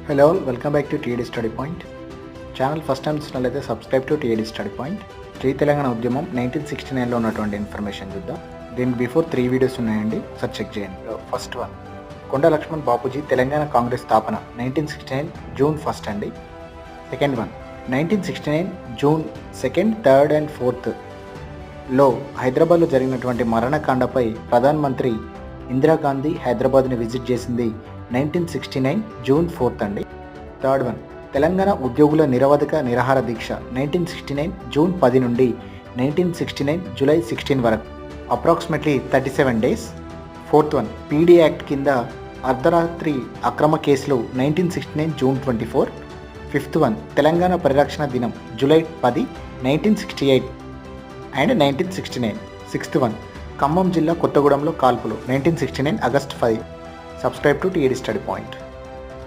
Hello welcome back to TAD study point channel. First time చూసినట్లయితే subscribe to TAD study point. Shri Telangana ఉద్యమం 1969లో ఉన్నటువంటి information చూద్దాం. దీనికి బిఫోర్ 3 వీడియోస్ ఉన్నాయండి, ఒకసారి చెక్ చేయండి. ఫస్ట్ వన్, కొండ లక్ష్మణ్ బాపూజీ తెలంగాణ కాంగ్రెస్ స్థాపన 1969 జూన్ 1 అండి. సెకండ్ వన్, 1969 జూన్ 2, 3 and 4లో హైదరాబాద్లో జరిగినటువంటి మరణకాండపై ప్రధానమంత్రి ఇందిరాగాంధీ హైదరాబాద్ని విజిట్ చేసింది 1969 జూన్ 4 అండి. థర్డ్ వన్, తెలంగాణ ఉద్యోగుల నిరవధిక నిరాహార దీక్ష 1969 జూన్ 10 నుండి 1969 జూలై 16 వరకు, approximately 37 days. Fourth one, PD act కింద అర్ధరాత్రి అక్రమ కేసులు 1969 జూన్ 24. ఫిఫ్త్ వన్, తెలంగాణ పరిరక్షణ దినం July 10, 1968 and 1969. Sixth one, Khammam జిల్లా కొత్తగూడెంలో కాల్పులు 1969 August 5. Subscribe to TAD Study Point.